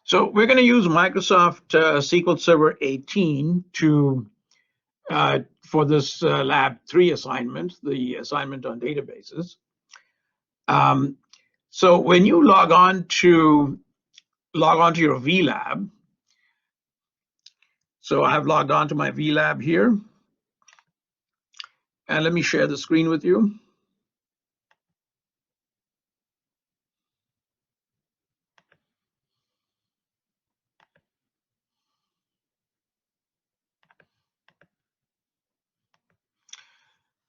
So we're going to use Microsoft SQL Server 18 for this Lab 3 assignment, the assignment on databases. So when you log on to your VLab, so I have logged on to my VLab here, and let me share the screen with you.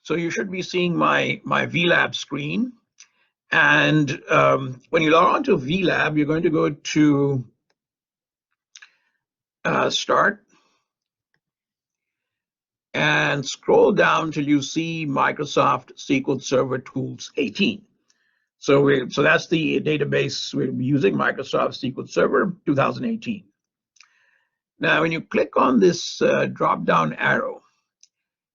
So you should be seeing my VLab screen. And when you log on to VLab, you're going to go to Start and scroll down till you see Microsoft SQL Server Tools 18. So that's the database we're using, Microsoft SQL Server 2018. Now, when you click on this drop-down arrow,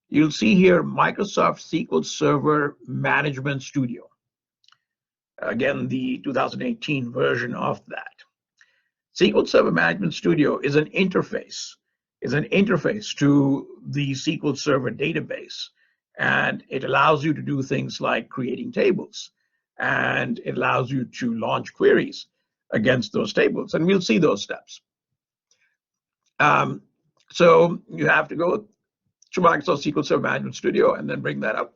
you'll see here Microsoft SQL Server Management Studio. Again, the 2018 version of that. SQL Server Management Studio is an interface to the SQL Server database. And it allows you to do things like creating tables. And it allows you to launch queries against those tables. And we'll see those steps. So you have to go to Microsoft SQL Server Management Studio and then bring that up.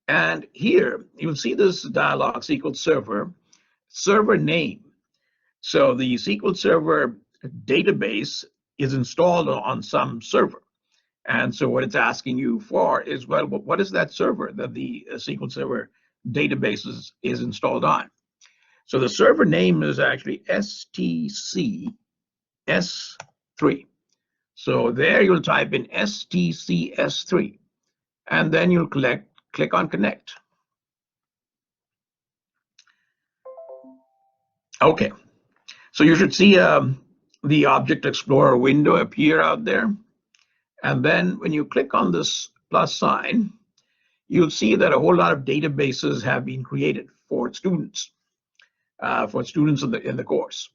And here you'll see this dialog, SQL Server name. So the SQL Server database is installed on some server. And so what it's asking you for is, well, what is that server that the SQL Server database is installed on? So the server name is actually STCS3. So there you'll type in STCS3, and then you'll click on Connect. Okay, so you should see the Object Explorer window appear out there. And then when you click on this plus sign, you'll see that a whole lot of databases have been created for students in the course.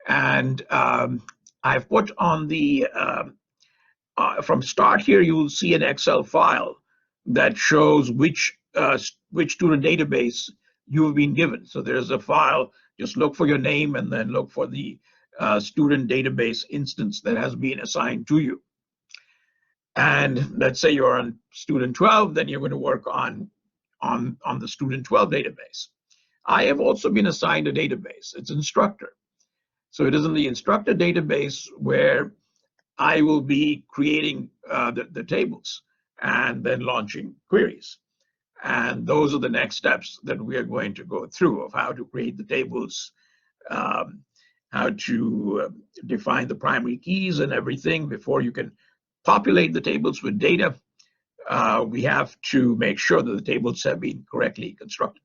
And I've put on the, from start here, you'll see an Excel file that shows which student database you've been given. So there's a file, just look for your name and then look for the student database instance that has been assigned to you. And let's say you're on student 12, then you're going to work on the student 12 database. I have also been assigned a database. It's instructor. So it is in the instructor database where I will be creating the tables and then launching queries. And those are the next steps that we are going to go through of how to create the tables, how to define the primary keys and everything before you can populate the tables with data. We have to make sure that the tables have been correctly constructed.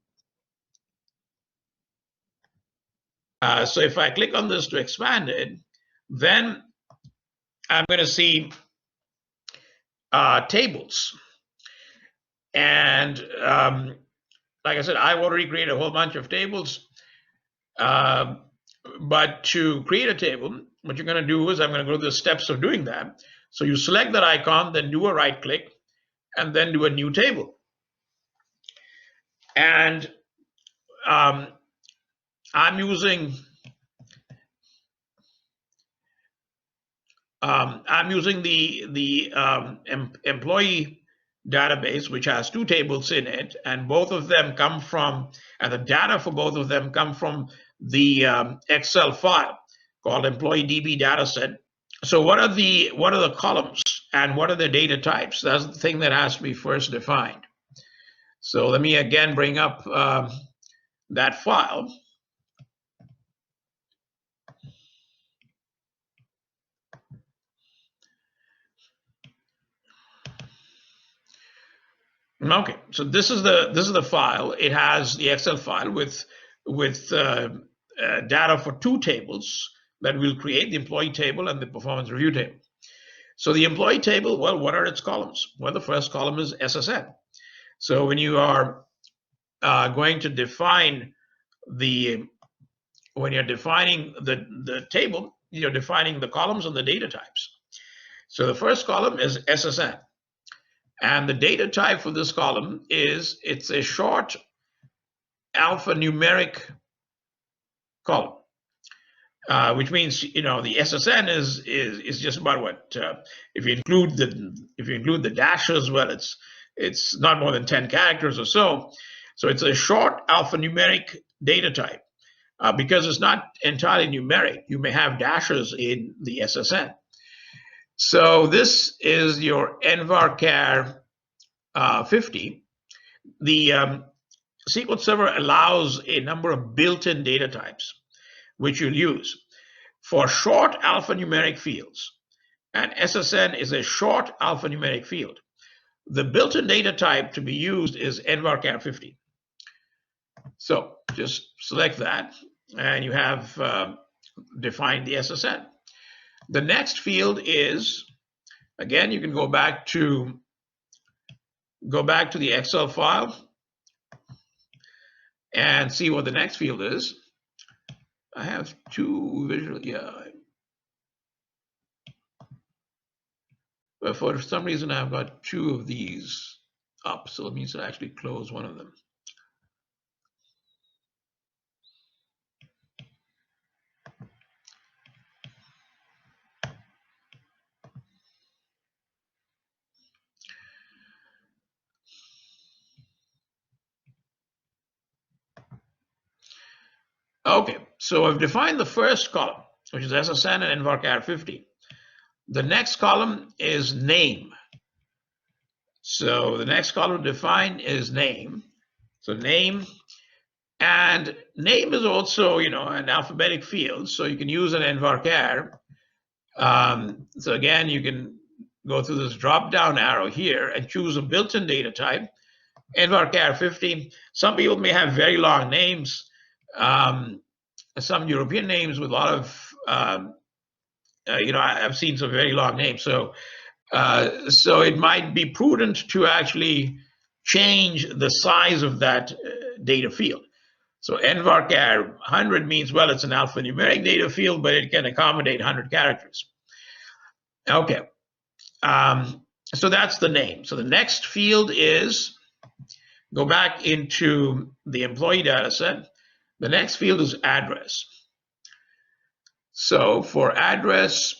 So if I click on this to expand it, then I'm going to see tables. And like I said, I've already created a whole bunch of tables. But to create a table, what you're going to do is I'm going to go to the steps of doing that. So you select that icon, then do a right click, and then do a new table. And I'm using the employee database, which has two tables in it, and both of them come from, and the data for both of them come from the Excel file called employee DB dataset. So what are the columns and what are the data types? That's the thing that has to be first defined. So let me again bring up that file. Okay, so this is the file. It has the Excel file with data for two tables, that will create the employee table and the performance review table. So the employee table, well, what are its columns? Well, the first column is SSN. So when you are going to define when you're defining the table, you're defining the columns and the data types. So the first column is SSN. And the data type for this column it's a short alphanumeric column, which means the SSN is just about what if you include the dashes, well, it's not more than 10 characters or so. So it's a short alphanumeric data type. Because it's not entirely numeric, you may have dashes in the SSN. So this is your nvarchar 50. The SQL Server allows a number of built-in data types, which you'll use for short alphanumeric fields. And SSN is a short alphanumeric field. The built-in data type to be used is nvarchar 50. So just select that, and you have defined the SSN. The next field is, again, you can go back to the Excel file and see what the next field is. I have two visual, but for some reason I've got two of these up, so it means to actually close one of them. Okay, so I've defined the first column, which is SSN and nvarchar 50. The next column is name. So the next column defined is name. So name, and name is also, an alphabetic field, so you can use an nvarchar. So again, you can go through this drop-down arrow here and choose a built-in data type, nvarchar 50. Some people may have very long names. Some European names with a lot of, I've seen some very long names. So it might be prudent to actually change the size of that data field. So nvarchar 100 means, well, it's an alphanumeric data field, but it can accommodate 100 characters. Okay, so that's the name. So the next field is, go back into the employee data set. The next field is address. So for address,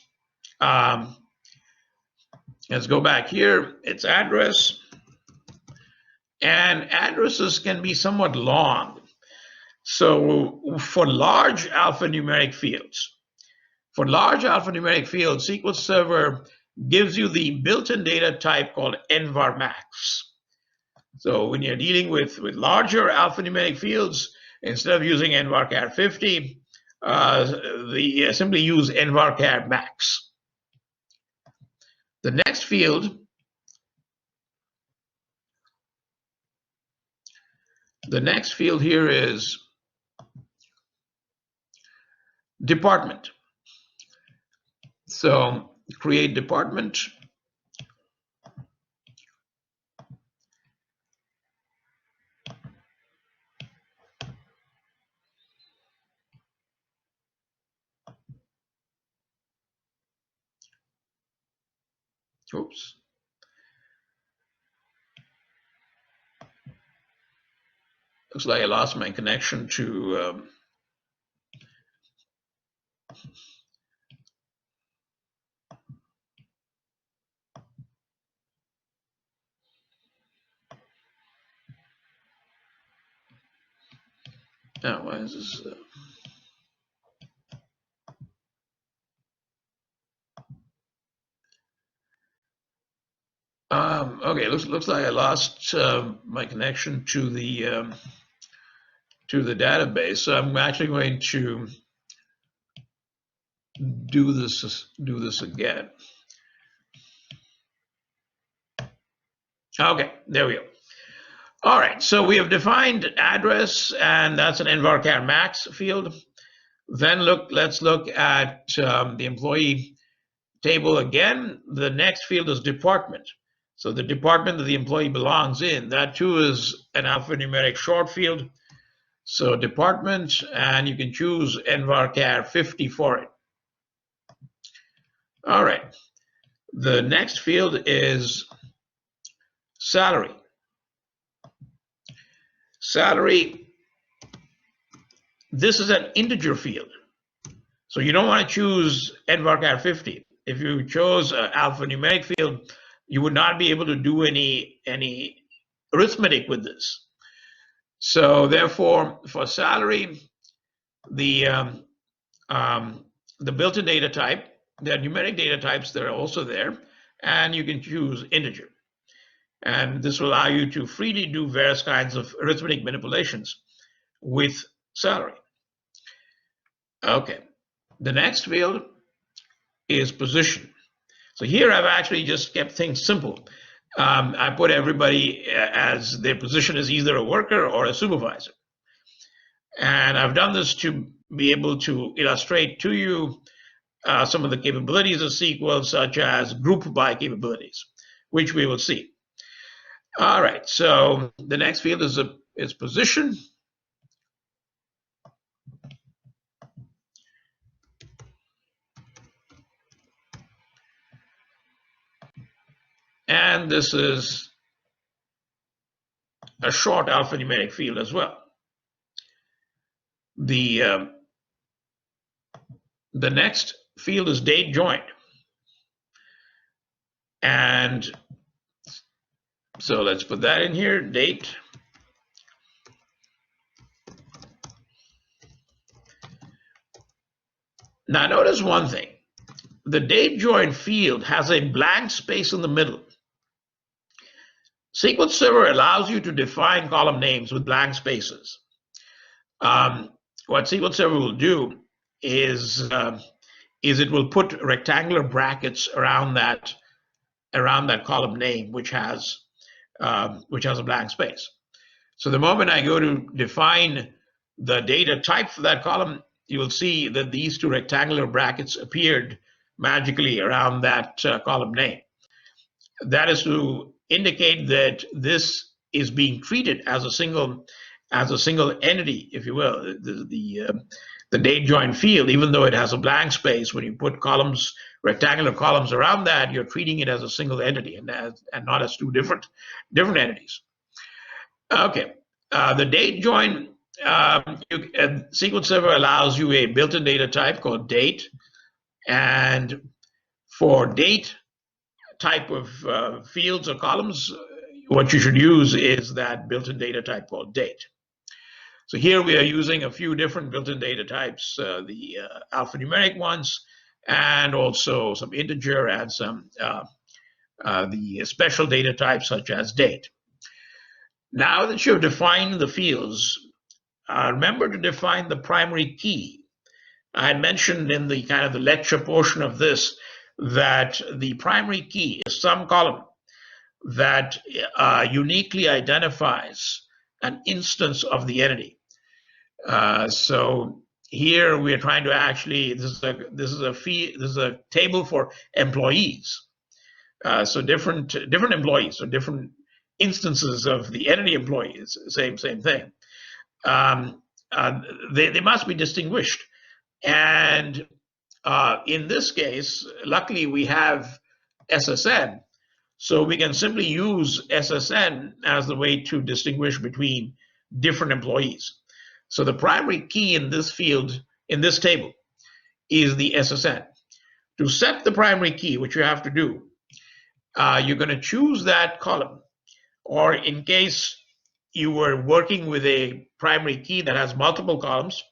let's go back here. It's address. And addresses can be somewhat long. So for large alphanumeric fields, SQL Server gives you the built-in data type called nvarmax. So when you're dealing with larger alphanumeric fields, instead of using nvarchar 50, simply use nvarchar max. The next field, here is department. So create department. Oops. Looks like I lost my connection to why is this? Okay, looks like I lost my connection to the database. So I'm actually going to do this again. Okay, there we go. All right, so we have defined address, and that's an nvarchar max field. Then let's look at the employee table again. The next field is department. So the department that the employee belongs in, that too is an alphanumeric short field. So department, and you can choose NVARCHAR 50 for it. All right. The next field is salary. Salary, this is an integer field. So you don't want to choose NVARCHAR 50. If you chose an alphanumeric field, you would not be able to do any arithmetic with this. So therefore, for salary, the built-in data type, there are numeric data types that are also there, and you can choose integer. And this will allow you to freely do various kinds of arithmetic manipulations with salary. Okay, the next field is position. So here I've actually just kept things simple. I put everybody as their position is either a worker or a supervisor. And I've done this to be able to illustrate to you some of the capabilities of SQL, such as group by capabilities, which we will see. All right, so the next field is position. And this is a short alphanumeric field as well. The next field is date joined. And so let's put that in here, date. Now notice one thing. The date joined field has a blank space in the middle. SQL Server allows you to define column names with blank spaces. What SQL Server will do is it will put rectangular brackets around that column name, which has a blank space. So the moment I go to define the data type for that column, you will see that these two rectangular brackets appeared magically around that column name. That is to indicate that this is being treated as a single entity, if you will. The date join field, even though it has a blank space, when you put columns, rectangular columns around that, you're treating it as a single entity and not as two different entities. Okay, the date join, SQL Server allows you a built-in data type called date, and for date type of fields or columns, what you should use is that built-in data type called date. So here we are using a few different built-in data types, the alphanumeric ones, and also some integer and some the special data types such as date. Now that you've defined the fields, remember to define the primary key. I had mentioned in the kind of the lecture portion of this that the primary key is some column that uniquely identifies an instance of the entity. So here we are trying to actually, this is a table for employees. So different employees, so different instances of the entity employees, same thing. They must be distinguished. And in this case, luckily we have SSN, so we can simply use SSN as the way to distinguish between different employees. So the primary key in this field, in this table, is the SSN. To set the primary key, which you have to do, you're going to choose that column, or in case you were working with a primary key that has multiple columns,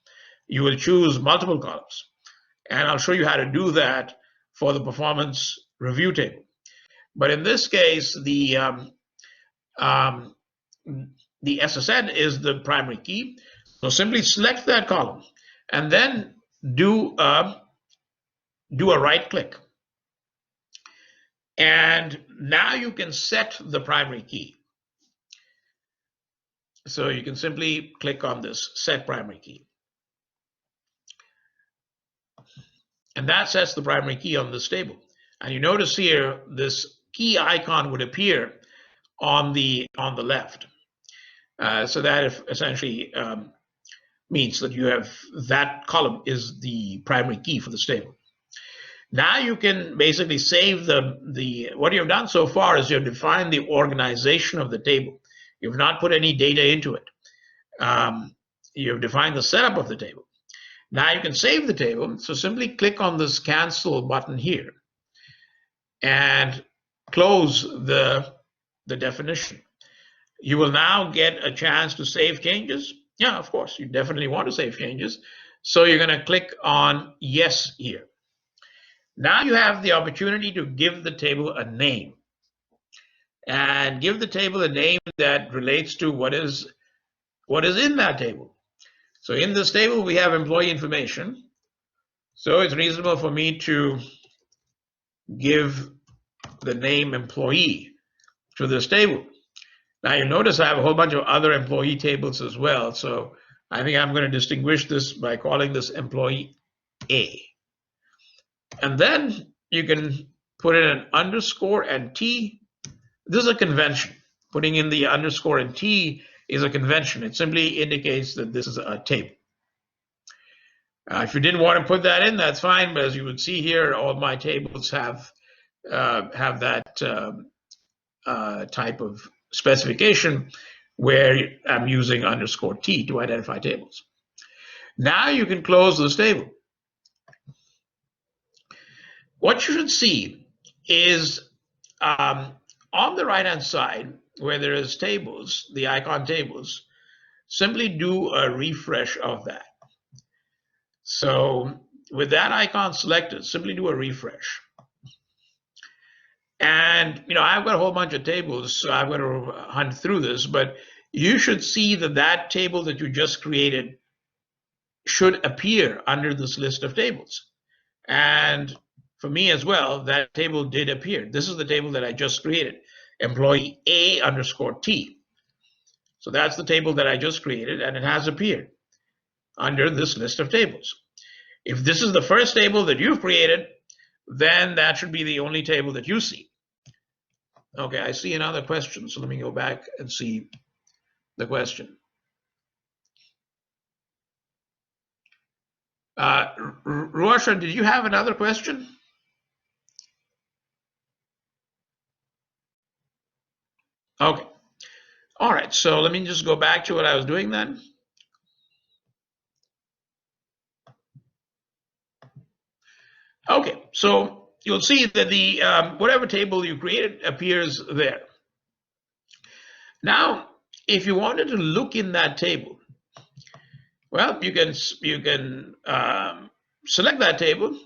you will choose multiple columns. And I'll show you how to do that for the performance review table. But in this case, the SSN is the primary key. So simply select that column and then do a right click. And now you can set the primary key. So you can simply click on this set primary key. And that sets the primary key on this table. And you notice here, this key icon would appear on the left. So that essentially means that you have that column is the primary key for this table. Now you can basically save what you've done so far is you've defined the organization of the table. You've not put any data into it. You've defined the setup of the table. Now you can save the table. So simply click on this cancel button here and close the definition. You will now get a chance to save changes. Yeah, of course, you definitely want to save changes. So you're going to click on yes here. Now you have the opportunity to give the table a name, and give the table a name that relates to what is in that table. So in this table, we have employee information. So it's reasonable for me to give the name employee to this table. Now you notice I have a whole bunch of other employee tables as well. So I think I'm going to distinguish this by calling this employee A. And then you can put in an underscore and T. This is a convention. Putting in the underscore and T is a convention. It simply indicates that this is a table. If you didn't want to put that in, that's fine. But as you would see here, all my tables have that type of specification where I'm using underscore T to identify tables. Now you can close this table. What you should see is on the right-hand side where there is tables, the icon tables, simply do a refresh of that. So with that icon selected, simply do a refresh. And I've got a whole bunch of tables, so I'm going to hunt through this, but you should see that table that you just created should appear under this list of tables. And for me as well, that table did appear. This is the table that I just created, employee A underscore T. So that's the table that I just created, and it has appeared under this list of tables. If this is the first table that you've created, then that should be the only table that you see. Okay, I see another question, so let me go back and see the question. Roshan, did you have another question? Okay. All right, so let me just go back to what I was doing then. Okay, so you'll see that the whatever table you created appears there. Now, if you wanted to look in that table, well, you can select that table,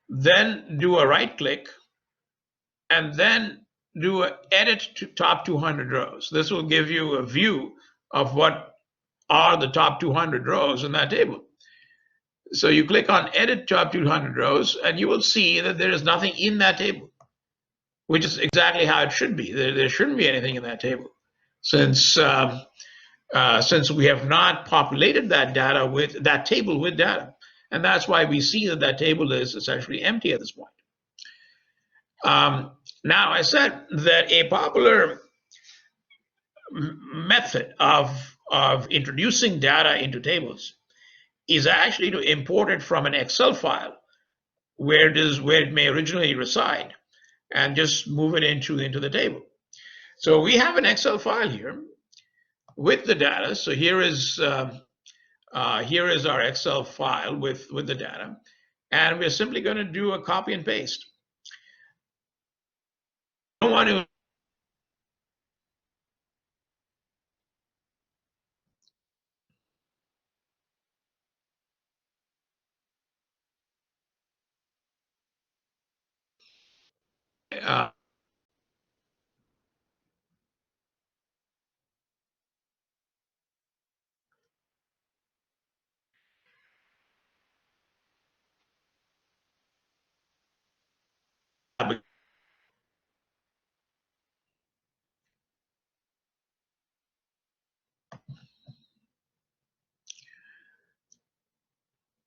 then do a right click, and then do an edit to top 200 rows. This will give you a view of what are the top 200 rows in that table. So you click on edit top 200 rows, and you will see that there is nothing in that table, which is exactly how it should be. There shouldn't be anything in that table, since we have not populated that data with that table with data, and that's why we see that table is essentially empty at this point. Now, I said that a popular method of introducing data into tables is actually to import it from an Excel file where it may originally reside, and just move it into the table. So we have an Excel file here with the data. So here is our Excel file with the data, and we're simply going to do a copy and paste. I don't want to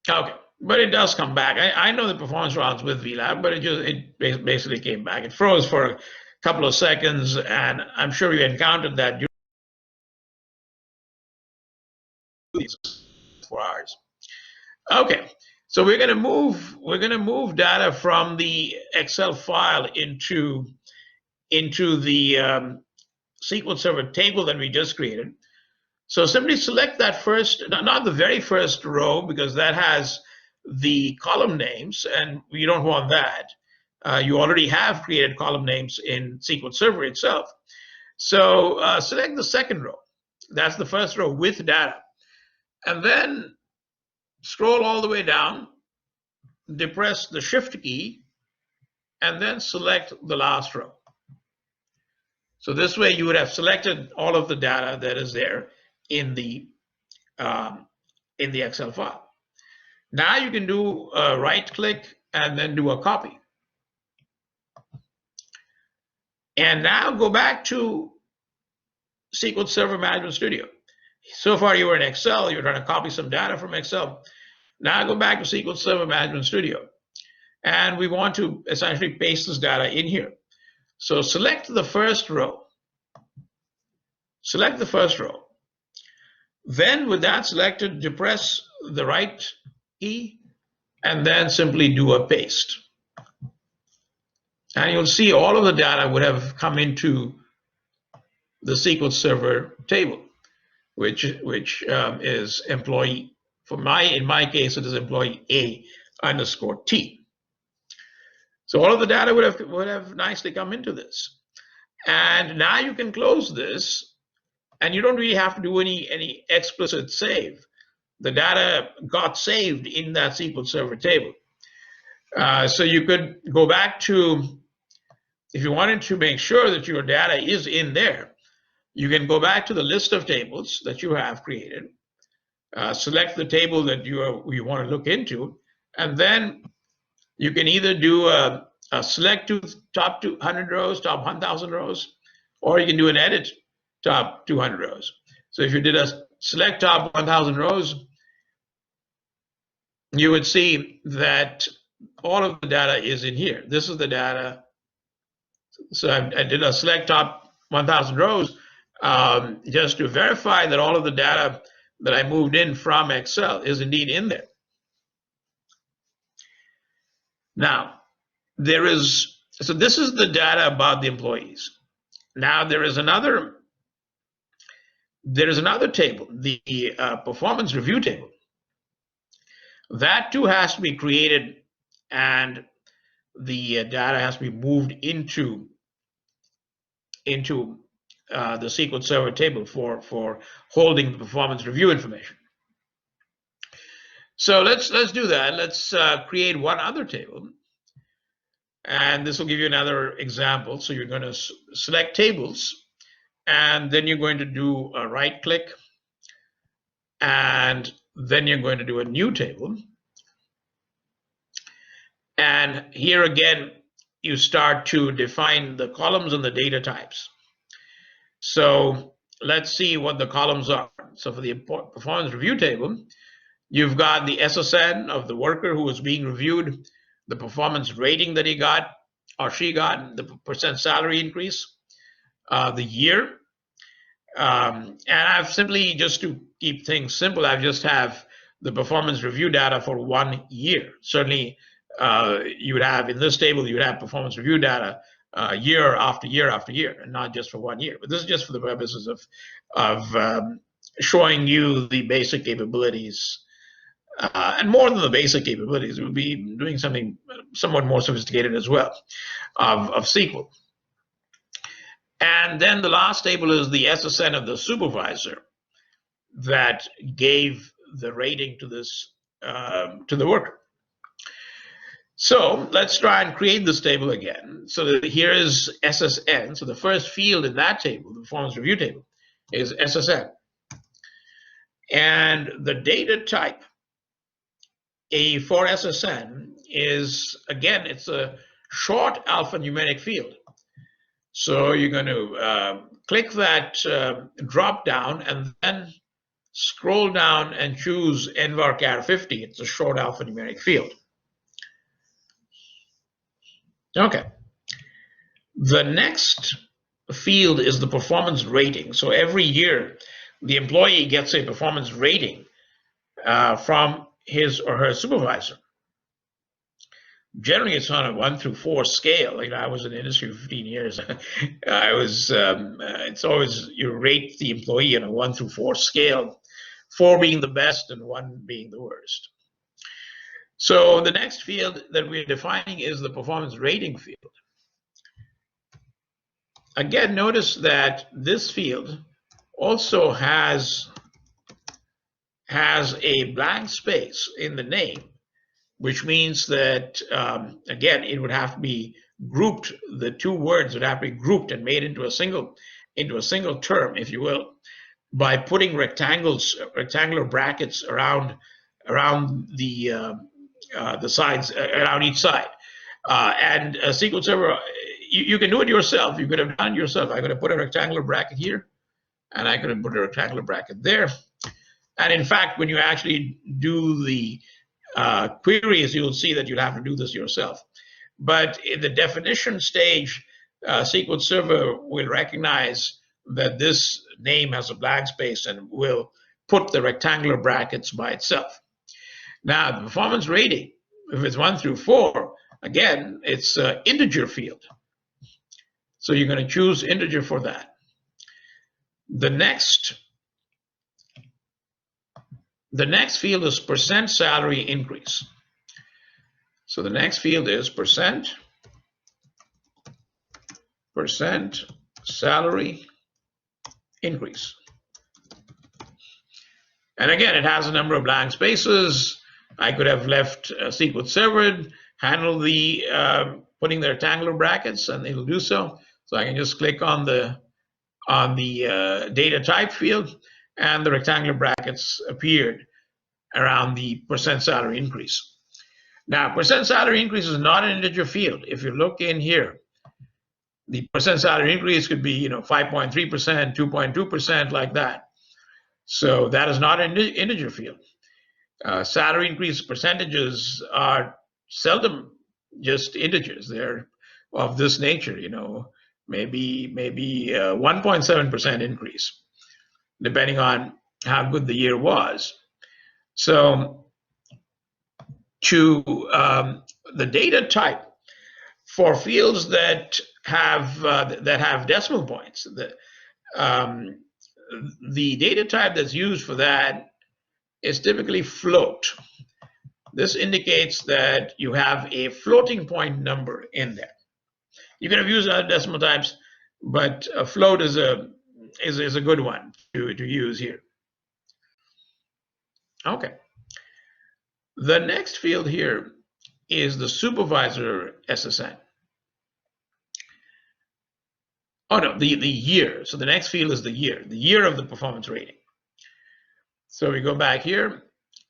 okay. but it does come back. I know the performance runs with VLAB, but it basically came back. It froze for a couple of seconds, and I'm sure you encountered that during these 4 hours. Okay, so we're going to move data from the Excel file into the SQL Server table that we just created. So simply select that first, not the very first row, because that has the column names, and we don't want that. You already have created column names in SQL Server itself. So select the second row. That's the first row with data. And then scroll all the way down, depress the Shift key, and then select the last row. So this way you would have selected all of the data that is there in the Excel file. Now you can do a right click and then do a copy. And now go back to SQL Server Management Studio. So far you were in Excel, you're trying to copy some data from Excel. Now go back to SQL Server Management Studio. And we want to essentially paste this data in here. So select the first row. Select the first row. Then with that selected, depress the right key and then simply do a paste. And you'll see all of the data would have come into the SQL Server table, which is employee. In my case, it is employee A_T. So all of the data would have nicely come into this. And now you can close this, and you don't really have to do any explicit save. The data got saved in that SQL Server table. So you could go back to, if you wanted to make sure that your data is in there, you can go back to the list of tables that you have created, select the table that you want to look into, and then you can either do a select to top 200 rows, top 1,000 rows, or you can do an edit top 200 rows. So if you did a select top 1,000 rows, you would see that all of the data is in here. This is the data. So I did a select top 1,000 rows just to verify that all of the data that I moved in from Excel is indeed in there. Now, so this is the data about the employees. Now there is another table, the performance review table. That too has to be created, and the data has to be moved into the SQL Server table for holding the performance review information. So let's do that. Let's create one other table, and this will give you another example. So you're going to select tables, and then you're going to do a right click, and then you're going to do a new table. And here again, you start to define the columns and the data types. So let's see what the columns are. So for the performance review table, you've got the SSN of the worker who was being reviewed, the performance rating that he got or she got, the percent salary increase, the year. And I've simply, just to keep things simple, I just have the performance review data for 1 year. Certainly, you would have in this table, you would have performance review data year after year after year, and not just for 1 year. But this is just for the purposes of showing you the basic capabilities. And more than the basic capabilities, we'll be doing something somewhat more sophisticated as well of SQL. And then the last table is the SSN of the supervisor that gave the rating to this to the worker. So let's try and create this table again. So here is SSN. So the first field in that table, the performance review table, is SSN. And the data type for SSN is, again, it's a short alphanumeric field. So you're going to click that drop down and then scroll down and choose NVARCHAR 50. It's a short alphanumeric field. Okay. The next field is the performance rating. So every year, the employee gets a performance rating from his or her supervisor. Generally, it's on a 1 through 4 scale. I was in the industry for 15 years. It's always you rate the employee on a 1 through 4 scale, 4 being the best and 1 being the worst. So the next field that we're defining is the performance rating field. Again, notice that this field also has a blank space in the name, which means that, again, it would have to be grouped. The two words would have to be grouped and made into a single term, if you will, by putting rectangular brackets around the sides, around each side. And a SQL Server, you can do it yourself. You could have done it yourself. I could have put a rectangular bracket here, and I could have put a rectangular bracket there. And in fact, when you actually do the queries, you'll see that you'll have to do this yourself. But in the definition stage, SQL Server will recognize that this name has a blank space and will put the rectangular brackets by itself. Now, the performance rating, if it's 1 through 4, again, it's an integer field. So you're going to choose integer for that. The next field is percent salary increase. So the next field is percent salary increase. And again, it has a number of blank spaces. I could have left SQL Server, handle the putting the rectangular brackets, and it'll do so. So I can just click on the data type field, and the rectangular brackets appeared around the percent salary increase. Now, percent salary increase is not an integer field. If you look in here, the percent salary increase could be 5.3%, 2.2%, like that. So that is not an integer field. Salary increase percentages are seldom just integers. They're of this nature, maybe 1.7% increase, depending on how good the year was. So to the data type for fields that have decimal points, the data type that's used for that is typically float. This indicates that you have a floating point number in there. You can have used other decimal types, but a float is a good one to use here. Okay. The next field here is the supervisor SSN. Oh no, the year. So the next field is the year of the performance rating. So we go back here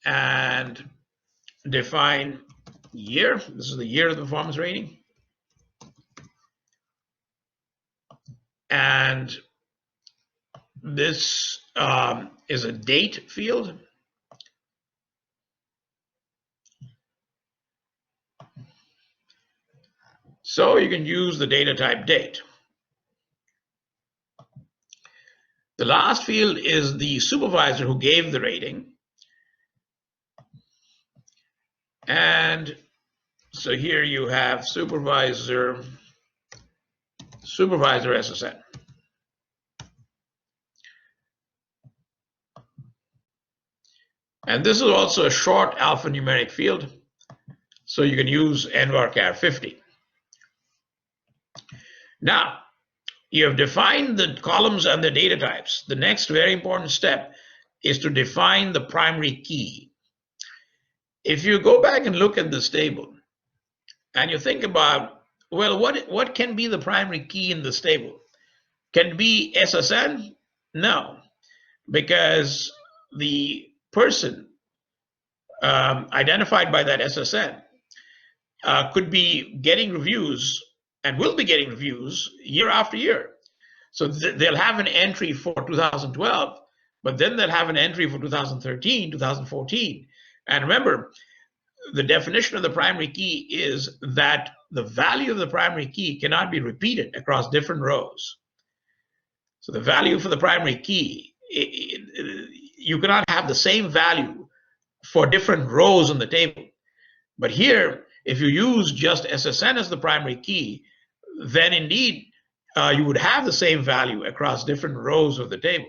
and define year. This is the year of the performance rating. And this is a date field. So you can use the data type date. The last field is the supervisor who gave the rating. And so here you have supervisor SSN. And this is also a short alphanumeric field, so you can use NVARCHAR 50. Now, you have defined the columns and the data types. The next very important step is to define the primary key. If you go back and look at this table and you think about, well, what can be the primary key in this table? Can it be SSN? No, because the person identified by that SSN could be getting reviews and will be getting reviews year after year. So they'll have an entry for 2012, but then they'll have an entry for 2013, 2014. And remember, the definition of the primary key is that the value of the primary key cannot be repeated across different rows. So the value for the primary key, you cannot have the same value for different rows in the table. But here, if you use just SSN as the primary key, then indeed you would have the same value across different rows of the table,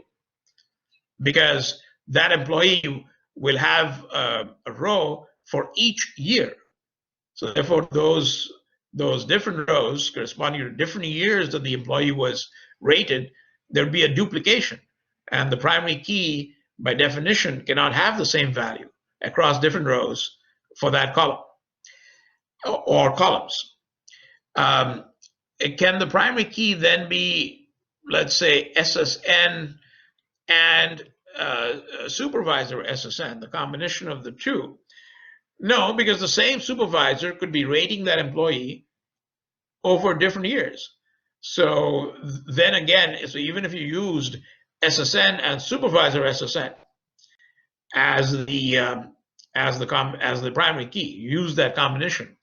because that employee will have a row for each year. So therefore, those different rows corresponding to different years that the employee was rated, there'd be a duplication. And the primary key, by definition, cannot have the same value across different rows for that column or columns. Can the primary key then be, let's say, SSN and supervisor SSN, the combination of the two? No, because the same supervisor could be rating that employee over different years. So then again, so even if you used SSN and supervisor SSN as the primary key, you use that combination,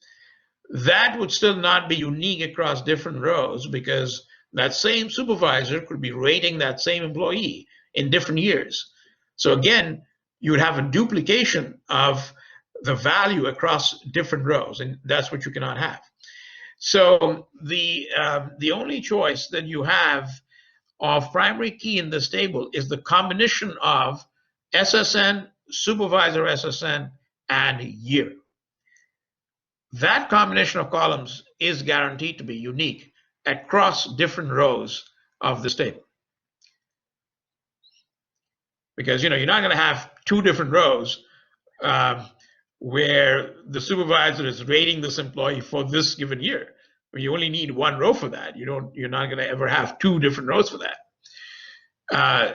that would still not be unique across different rows, because that same supervisor could be rating that same employee in different years. So again, you would have a duplication of the value across different rows, and that's what you cannot have. So the only choice that you have of primary key in this table is the combination of SSN, supervisor SSN, and year. That combination of columns is guaranteed to be unique across different rows of this table. Because you're not going to have two different rows where the supervisor is rating this employee for this given year. You only need one row for that. You're not going to ever have two different rows for that.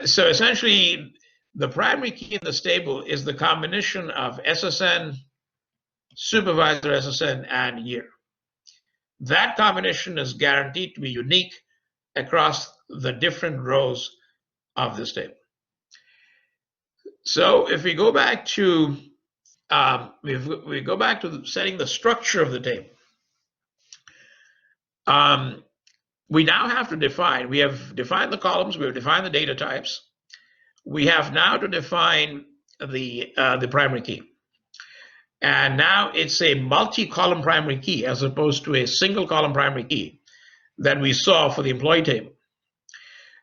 So essentially, the primary key in this table is the combination of SSN, supervisor SSN, and year. That combination is guaranteed to be unique across the different rows of this table. So if we go back to we go back to setting the structure of the table, we now have to define. We have defined the columns. We have defined the data types. We have now to define the primary key. And now it's a multi-column primary key as opposed to a single column primary key that we saw for the employee table.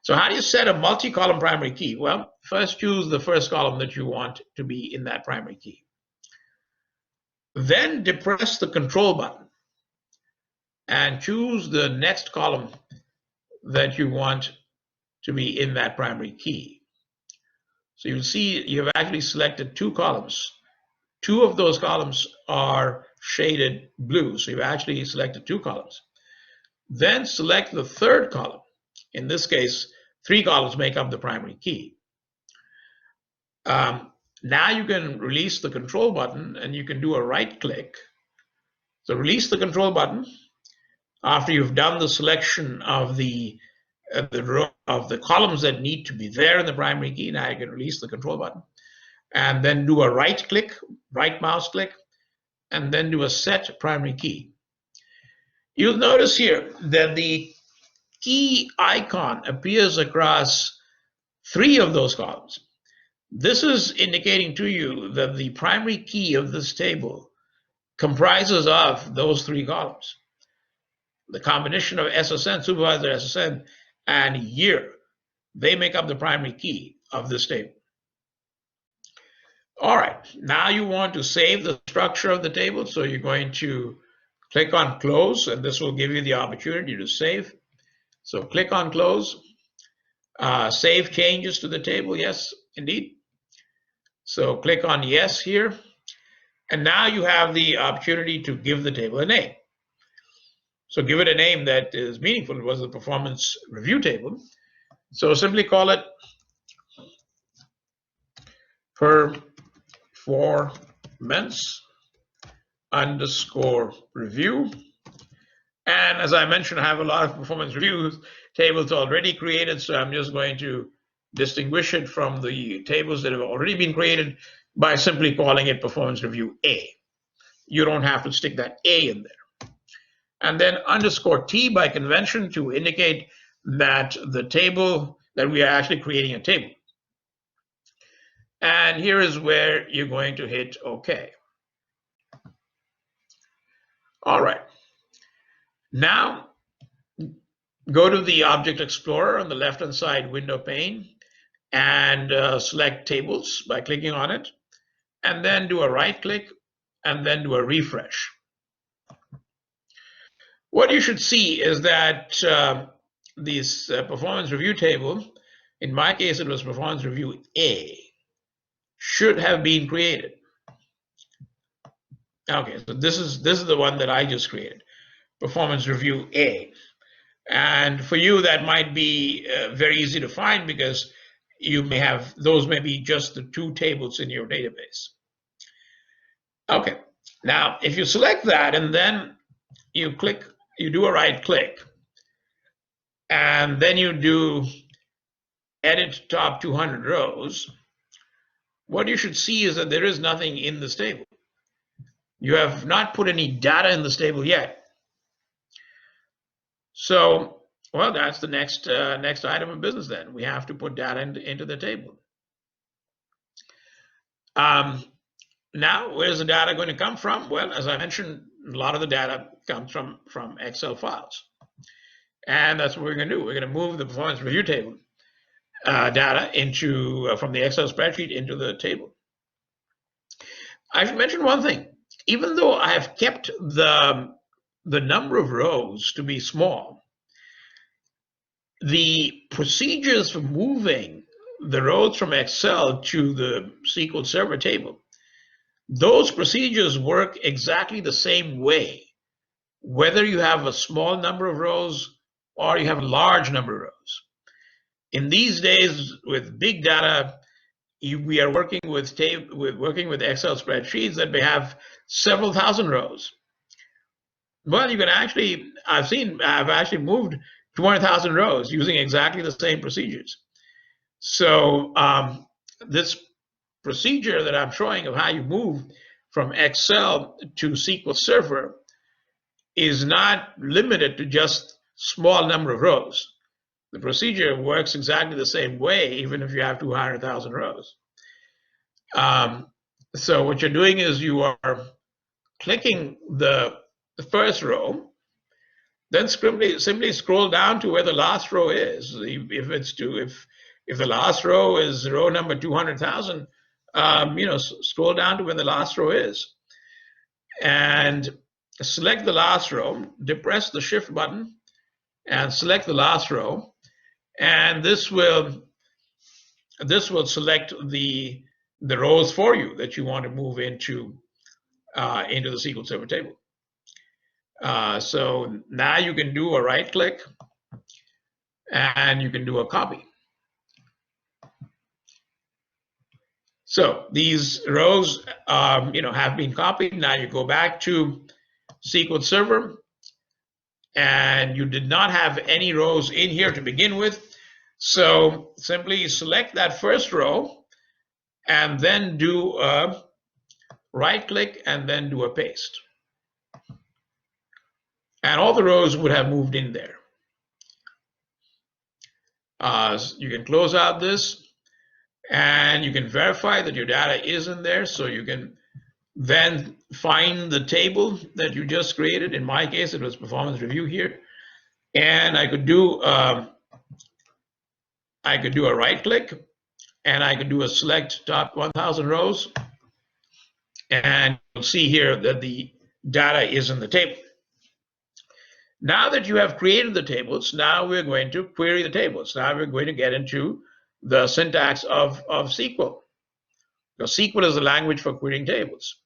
So how do you set a multi-column primary key? Well, first choose the first column that you want to be in that primary key. Then depress the control button and choose the next column that you want to be in that primary key. So you'll see you've actually selected two columns. Two of those columns are shaded blue, so you've actually selected two columns. Then select the third column. In this case, three columns make up the primary key. Now you can release the control button and you can do a right click. So release the control button after you've done the selection of the columns that need to be there in the primary key. Now you can release the control button and then do a right click, right mouse click, and then do a set primary key. You'll notice here that the key icon appears across three of those columns. This is indicating to you that the primary key of this table comprises of those three columns. The combination of SSN, supervisor SSN, and year, they make up the primary key of this table. All right, now you want to save the structure of the table, so you're going to click on close, and this will give you the opportunity to save. So click on close, save changes to the table, yes, indeed. So click on yes here, and now you have the opportunity to give the table a name. So give it a name that is meaningful. It was the performance review table. So simply call it performance underscore review. And as I mentioned, I have a lot of performance reviews tables already created, so I'm just going to distinguish it from the tables that have already been created by simply calling it performance review A. You don't have to stick that A in there. And then underscore T by convention to indicate that the table, that we are actually creating a table. And here is where you're going to hit OK. All right. Now, go to the Object Explorer on the left-hand side window pane and select Tables by clicking on it, and then do a right-click and then do a refresh. What you should see is that this performance review table, in my case it was performance review A, should have been created. Okay, so this is the one that I just created, performance review A. And for you, that might be very easy to find because you may have, those may be just the two tables in your database. Okay, now if you select that and then you click, you do a right click, and then you do edit top 200 rows, what you should see is that there is nothing in this table. You have not put any data in this table yet. So, well, that's the next item of business then. We have to put data into the table. Now, where's the data going to come from? Well, as I mentioned, a lot of the data comes from Excel files. And that's what we're going to do. We're going to move the performance review table data into from the Excel spreadsheet into the table. I should mention one thing. Even though I have kept the number of rows to be small, the procedures for moving the rows from Excel to the SQL Server table, those procedures work exactly the same way, whether you have a small number of rows or you have a large number of rows. In these days with big data, we are working with Excel spreadsheets that may have several thousand rows. Well, you can actually, I've actually moved 200,000 rows using exactly the same procedures. So this procedure that I'm showing of how you move from Excel to SQL Server is not limited to just small number of rows. The procedure works exactly the same way, even if you have 200,000 rows. So what you're doing is you are clicking the first row, then simply scroll down to where the last row is. If the last row is row number 200,000, scroll down to where the last row is, and select the last row. Depress the Shift button and select the last row, and this will select the rows for you that you want to move into the SQL Server table. So now you can do a right click and you can do a copy. So these rows have been copied. Now you go back to SQL Server, and you did not have any rows in here to begin with. So simply select that first row and then do a right click and then do a paste. And all the rows would have moved in there. You can close out this and you can verify that your data is in there. So you can then find the table that you just created. In my case, it was performance review here. And I could do a right click and I could do a select top 1,000 rows. And you'll see here that the data is in the table. Now that you have created the tables, now we're going to query the tables. Now we're going to get into the syntax of SQL. Because SQL is the language for querying tables.